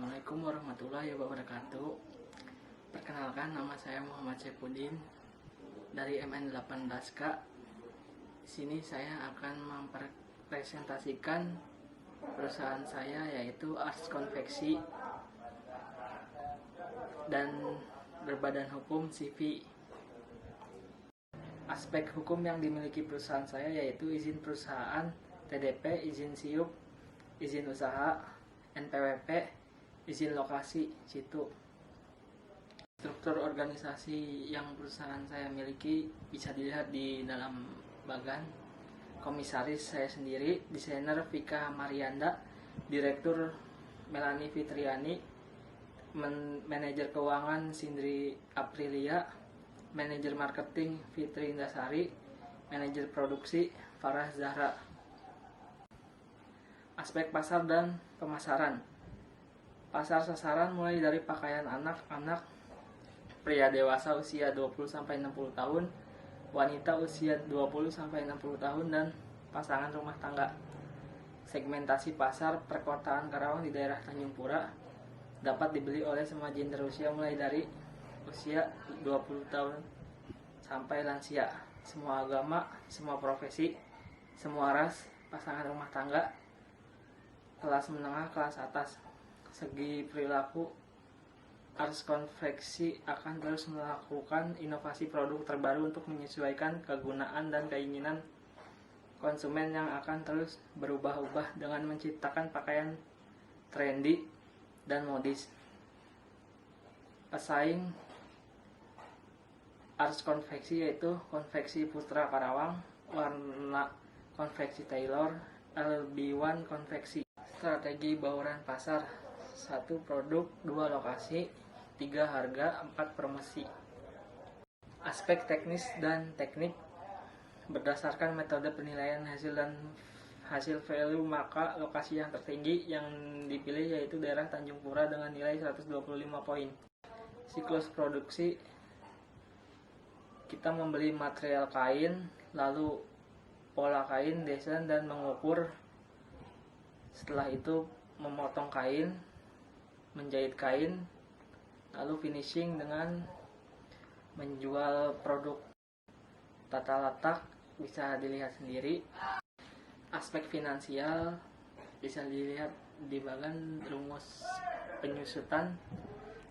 Assalamualaikum warahmatullahi wabarakatuh. Perkenalkan, nama saya Muhammad Saifuddin dari MN18K. Di sini saya akan mempresentasikan perusahaan saya, yaitu Ars Konveksi dan berbadan hukum CV. Aspek hukum yang dimiliki perusahaan saya yaitu izin perusahaan, TDP, izin SIUP, izin usaha, NPWP, izin lokasi situ. Struktur organisasi yang perusahaan saya miliki bisa dilihat di dalam bagan. Komisaris saya sendiri, desainer Vika Marianda, direktur Melanie Fitriani, manajer keuangan Sindri Aprilia, manajer marketing Fitri Indasari, manajer produksi Farah Zahra. Aspek pasar dan pemasaran. Pasar sasaran mulai dari pakaian anak-anak, pria dewasa usia 20-60 tahun, wanita usia 20-60 tahun, dan pasangan rumah tangga. Segmentasi pasar perkotaan Karawang di daerah Tanjung Pura dapat dibeli oleh semua gender usia mulai dari usia 20 tahun sampai lansia, semua agama, semua profesi, semua ras, pasangan rumah tangga, kelas menengah, kelas atas. Segi perilaku, Ars Konveksi akan terus melakukan inovasi produk terbaru untuk menyesuaikan kegunaan dan keinginan konsumen yang akan terus berubah-ubah dengan menciptakan pakaian trendy dan modis. Pesaing Ars Konveksi yaitu Konveksi Putra Karawang, warna konveksi Taylor, LB1 Konveksi. Strategi bauran pasar: 1 produk, 2 lokasi, 3 harga, 4 promosi. Aspek teknis dan teknik. Berdasarkan metode penilaian hasil dan hasil value, maka lokasi yang tertinggi yang dipilih yaitu daerah Tanjung Pura dengan nilai 125 poin. Siklus produksi: kita membeli material kain, lalu pola kain, desain, dan mengukur. Setelah itu memotong kain, menjahit kain, lalu finishing dengan menjual produk. Tata letak bisa dilihat sendiri. Aspek finansial bisa dilihat di bagian rumus penyusutan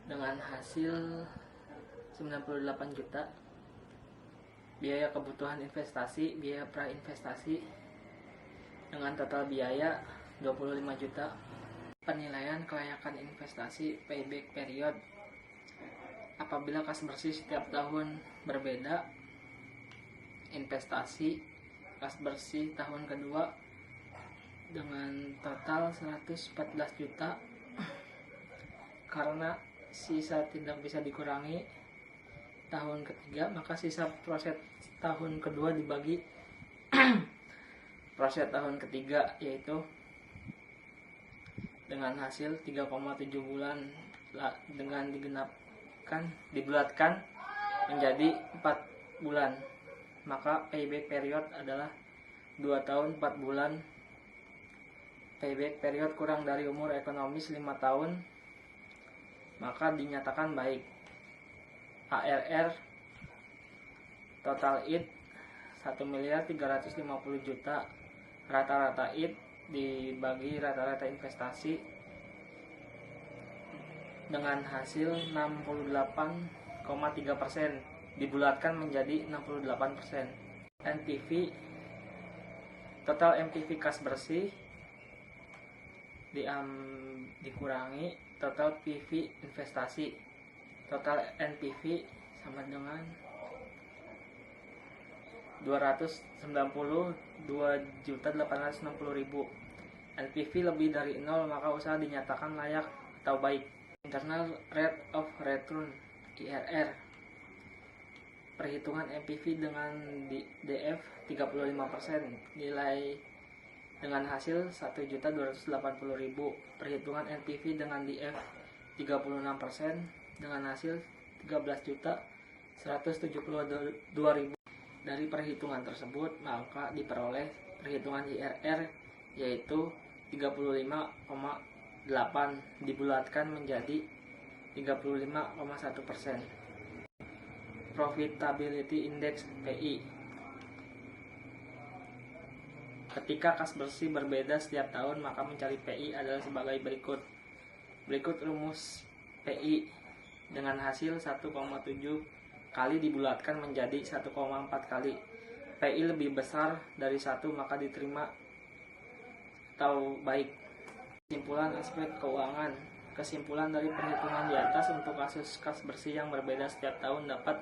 dengan hasil 98 juta. Biaya kebutuhan investasi, biaya pra-investasi dengan total biaya 25 juta. Penilaian kelayakan investasi payback period. Apabila kas bersih setiap tahun berbeda, investasi kas bersih tahun kedua dengan total 114 juta. Karena sisa tidak bisa dikurangi tahun ketiga, maka sisa proses tahun kedua dibagi proses tahun ketiga, yaitu dengan hasil 3,7 bulan dengan dibulatkan menjadi 4 bulan, maka payback period adalah 2 tahun 4 bulan. Payback period kurang dari umur ekonomis 5 tahun, maka dinyatakan baik. ARR total IT 1.350 juta. Rata-rata IT dibagi rata-rata investasi dengan hasil 68,3%, dibulatkan menjadi 68%. NPV total NPV kas bersih dikurangi total PV investasi. Total NPV sama dengan 292.860.000. NPV lebih dari 0, maka usaha dinyatakan layak atau baik. Internal Rate of Return IRR. Perhitungan NPV dengan DF 35%, nilai dengan hasil 1.280.000. Perhitungan NPV dengan DF 36%, dengan hasil 13.172.000. Dari perhitungan tersebut maka diperoleh perhitungan IRR yaitu 35,0%. dibulatkan menjadi 35,1%. Profitability Index (PI). Ketika kas bersih berbeda setiap tahun, maka mencari PI adalah sebagai berikut. Berikut rumus PI dengan hasil 1,7 kali dibulatkan menjadi 1,4 kali. PI lebih besar dari 1 maka diterima atau baik. Kesimpulan aspek keuangan. Kesimpulan dari perhitungan di atas untuk kasus kas bersih yang berbeda setiap tahun dapat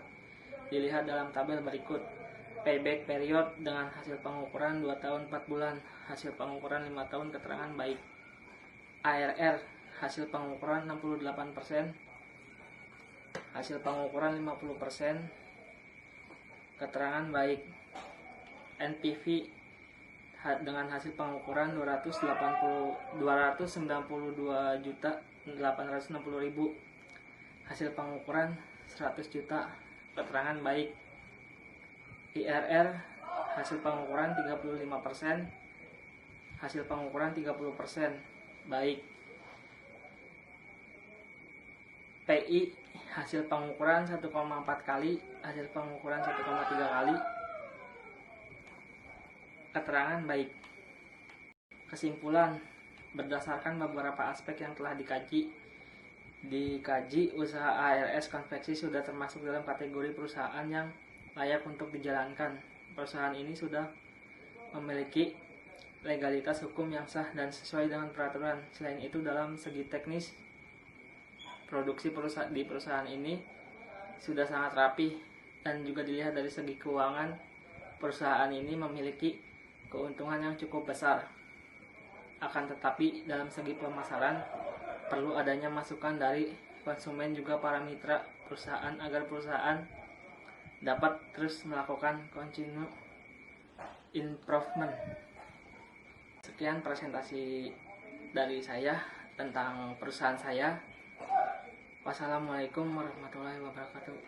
dilihat dalam tabel berikut. Payback period dengan hasil pengukuran 2 tahun 4 bulan, hasil pengukuran 5 tahun keterangan baik. ARR hasil pengukuran 68%, hasil pengukuran 50%, keterangan baik. NPV dengan hasil pengukuran 292.860.000, hasil pengukuran 100 juta, keterangan baik. IRR hasil pengukuran 35%, hasil pengukuran 30%, baik. PI hasil pengukuran 1,4 kali, hasil pengukuran 1,3 kali, keterangan baik. Kesimpulan, berdasarkan beberapa aspek yang telah dikaji, usaha ARS Konveksi sudah termasuk dalam kategori perusahaan yang layak untuk dijalankan. Perusahaan ini sudah memiliki legalitas hukum yang sah dan sesuai dengan peraturan. Selain itu, dalam segi teknis, produksi di perusahaan ini sudah sangat rapi, dan juga dilihat dari segi keuangan, perusahaan ini memiliki keuntungan yang cukup besar. Akan tetapi, dalam segi pemasaran, perlu adanya masukan dari konsumen juga para mitra perusahaan agar perusahaan dapat terus melakukan continue improvement. Sekian presentasi dari saya tentang perusahaan saya. Wassalamualaikum warahmatullahi wabarakatuh.